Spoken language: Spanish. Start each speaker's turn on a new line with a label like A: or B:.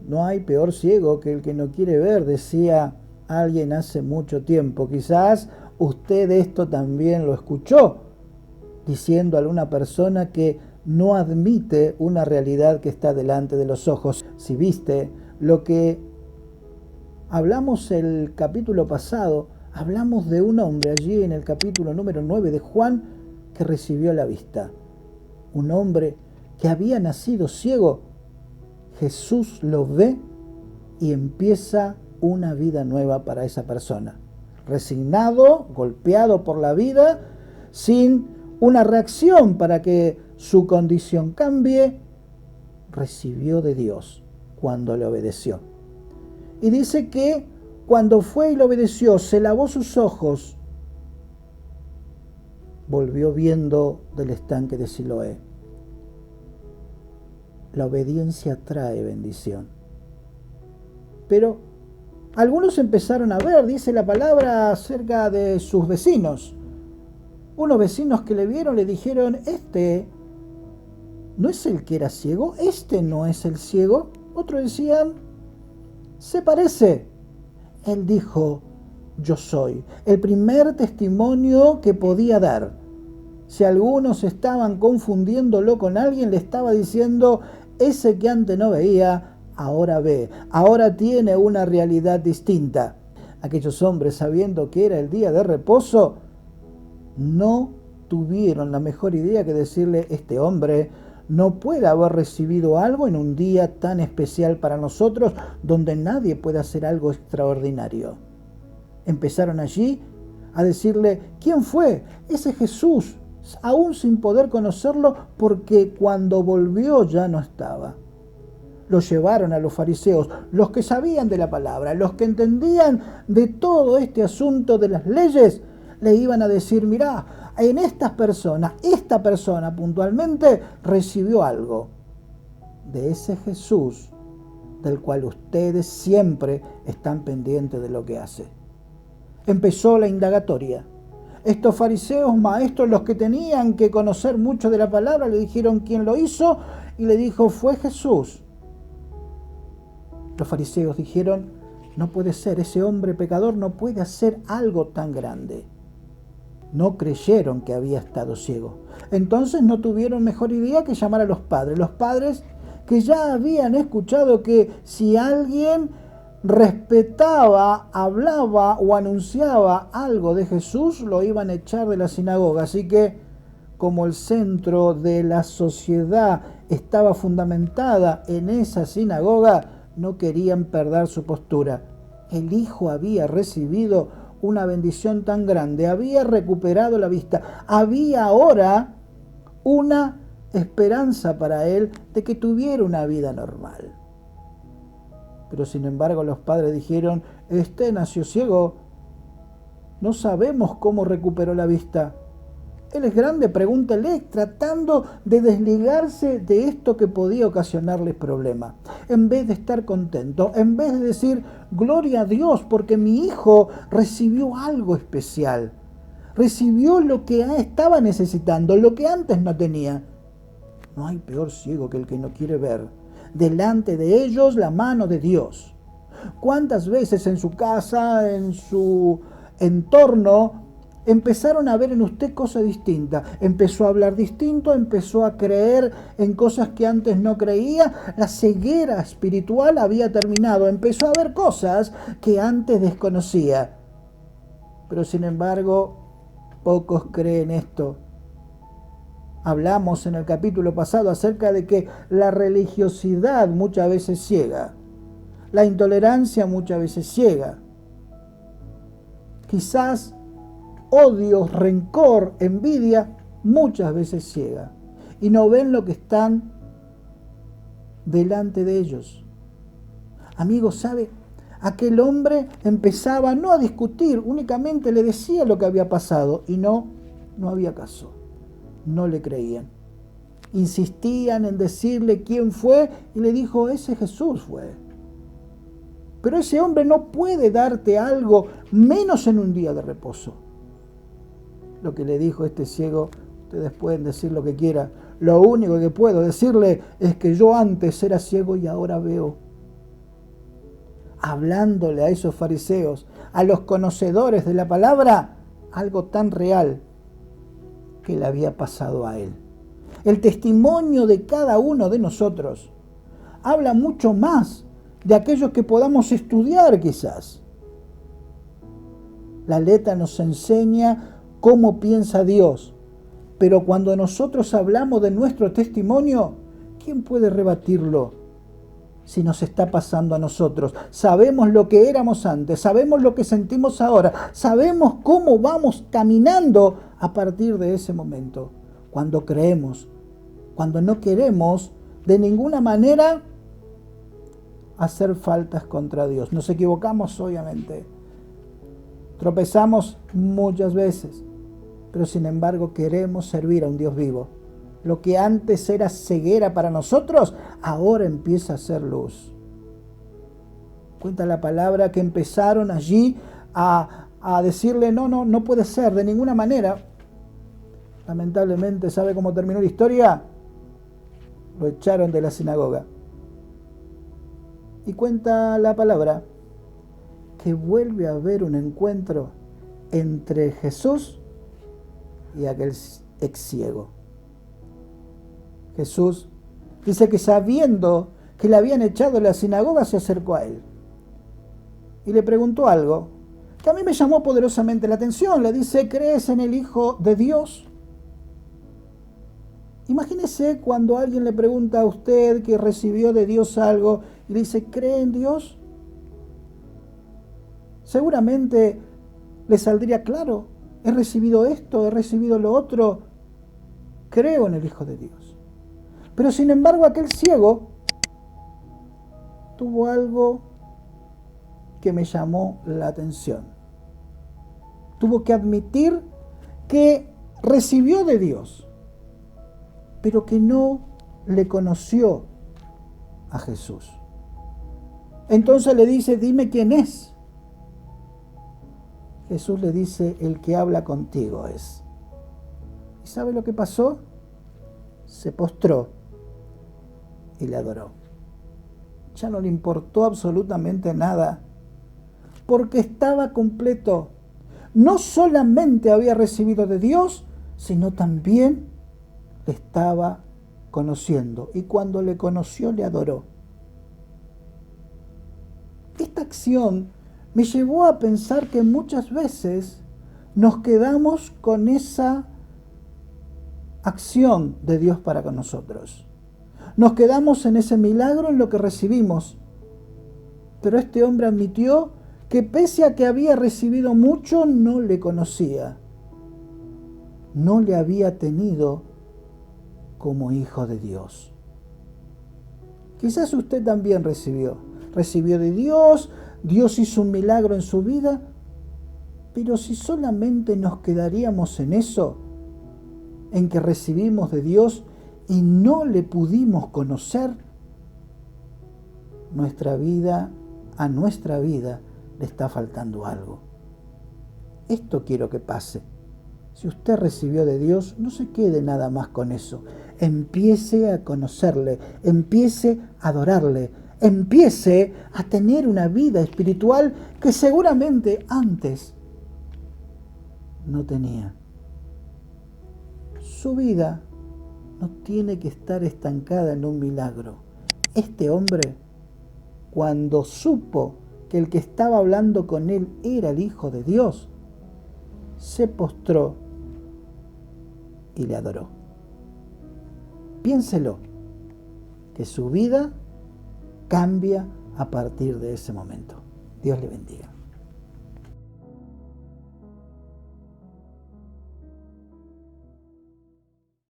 A: No hay peor ciego que el que no quiere ver, decía alguien hace mucho tiempo. Quizás usted esto también lo escuchó, diciendo a alguna persona que no admite una realidad que está delante de los ojos. Si viste lo que hablamos el capítulo pasado, hablamos de un hombre allí en el capítulo número 9 de Juan que recibió la vista. Un hombre que había nacido ciego. Jesús lo ve y empieza una vida nueva para esa persona. Resignado, golpeado por la vida, sin una reacción para que su condición cambie, recibió de Dios cuando le obedeció. Y dice que cuando fue y le obedeció, se lavó sus ojos, volvió viendo del estanque de Siloé. La obediencia trae bendición. Pero algunos empezaron a ver, dice la palabra, acerca de sus vecinos. Unos vecinos que le vieron le dijeron, este no es el que era ciego, este no es el ciego. Otros decían, se parece. Él dijo, yo soy. El primer testimonio que podía dar. Si algunos estaban confundiéndolo con alguien, le estaba diciendo, ese que antes no veía, ahora ve, ahora tiene una realidad distinta. Aquellos hombres, sabiendo que era el día de reposo, no tuvieron la mejor idea que decirle, este hombre no puede haber recibido algo en un día tan especial para nosotros, donde nadie puede hacer algo extraordinario. Empezaron allí a decirle, ¿quién fue? Ese Jesús, aún sin poder conocerlo, porque cuando volvió ya no estaba. Lo llevaron a los fariseos, los que sabían de la palabra, los que entendían de todo este asunto de las leyes, le iban a decir, mirá, en estas personas, esta persona puntualmente recibió algo de ese Jesús del cual ustedes siempre están pendientes de lo que hace. Empezó la indagatoria. Estos fariseos, maestros, los que tenían que conocer mucho de la palabra, le dijeron quién lo hizo y le dijo, fue Jesús. Los fariseos dijeron, no puede ser, ese hombre pecador no puede hacer algo tan grande. No creyeron que había estado ciego. Entonces no tuvieron mejor idea que llamar a los padres que ya habían escuchado que si alguien respetaba, hablaba o anunciaba algo de Jesús, lo iban a echar de la sinagoga. Así que, como el centro de la sociedad estaba fundamentada en esa sinagoga, no querían perder su postura. El hijo había recibido una bendición tan grande, había recuperado la vista, había ahora una esperanza para él de que tuviera una vida normal. Pero sin embargo los padres dijeron, este nació ciego, no sabemos cómo recuperó la vista. Él es grande, pregúntale, tratando de desligarse de esto que podía ocasionarles problemas. En vez de estar contento, en vez de decir, gloria a Dios, porque mi hijo recibió algo especial. Recibió lo que estaba necesitando, lo que antes no tenía. No hay peor ciego que el que no quiere ver. Delante de ellos la mano de Dios. ¿Cuántas veces en su casa, en su entorno, empezaron a ver en usted cosas distintas? Empezó a hablar distinto, empezó a creer en cosas que antes no creía. La ceguera espiritual había terminado. Empezó a ver cosas que antes desconocía. Pero sin embargo, pocos creen esto. Hablamos en el capítulo pasado acerca de que la religiosidad muchas veces ciega. La intolerancia muchas veces ciega. Quizás odio, rencor, envidia, muchas veces ciega. Y no ven lo que están delante de ellos. Amigos, ¿sabe? Aquel hombre empezaba no a discutir, únicamente le decía lo que había pasado y no había caso. No le creían. Insistían en decirle quién fue y le dijo, ese Jesús fue. Pero ese hombre no puede darte algo, menos en un día de reposo. Lo que le dijo este ciego, ustedes pueden decir lo que quieran, lo único que puedo decirle es que yo antes era ciego y ahora veo. hablándole a esos fariseos, a los conocedores de la palabra, algo tan real que le había pasado a él. El testimonio de cada uno de nosotros habla mucho más de aquellos que podamos estudiar quizás. La letra nos enseña cómo piensa Dios, pero cuando nosotros hablamos de nuestro testimonio, ¿quién puede rebatirlo si nos está pasando a nosotros? Sabemos lo que éramos antes, sabemos lo que sentimos ahora, sabemos cómo vamos caminando a partir de ese momento. Cuando creemos, cuando no queremos de ninguna manera hacer faltas contra Dios. Nos equivocamos, obviamente. Tropezamos muchas veces, pero sin embargo queremos servir a un Dios vivo. Lo que antes era ceguera para nosotros, ahora empieza a ser luz. Cuenta la palabra que empezaron allí a decirle, no puede ser, de ninguna manera. Lamentablemente, ¿sabe cómo terminó la historia? Lo echaron de la sinagoga. Y cuenta la palabra que vuelve a haber un encuentro entre Jesús y aquel ex ciego. Jesús dice que sabiendo que le habían echado de la sinagoga, se acercó a él y le preguntó algo que a mí me llamó poderosamente la atención. Le dice, ¿crees en el Hijo de Dios? Imagínese cuando alguien le pregunta a usted que recibió de Dios algo y le dice, ¿cree en Dios? Seguramente le saldría claro, he recibido esto, he recibido lo otro, creo en el Hijo de Dios. Pero sin embargo aquel ciego tuvo algo que me llamó la atención. Tuvo que admitir que recibió de Dios, pero que no le conoció a Jesús. Entonces le dice, dime quién es. Jesús le dice, el que habla contigo es. ¿Y sabe lo que pasó? Se postró y le adoró. Ya no le importó absolutamente nada, porque estaba completo. No solamente había recibido de Dios, sino también le estaba conociendo. Y cuando le conoció, le adoró. Esta acción me llevó a pensar que muchas veces nos quedamos con esa acción de Dios para con nosotros. Nos quedamos en ese milagro, en lo que recibimos. Pero este hombre admitió que pese a que había recibido mucho, no le conocía. No le había tenido como hijo de Dios. Quizás usted también recibió de Dios, Dios hizo un milagro en su vida, pero si solamente nos quedaríamos en eso, en que recibimos de Dios y no le pudimos conocer, a nuestra vida le está faltando algo. Esto quiero que pase. Si usted recibió de Dios, no se quede nada más con eso. Empiece a conocerle, empiece a adorarle, empiece a tener una vida espiritual que seguramente antes no tenía. Su vida no tiene que estar estancada en un milagro. Este hombre, cuando supo que el que estaba hablando con él era el Hijo de Dios, se postró y le adoró. Piénselo, que su vida cambia a partir de ese momento. Dios le bendiga.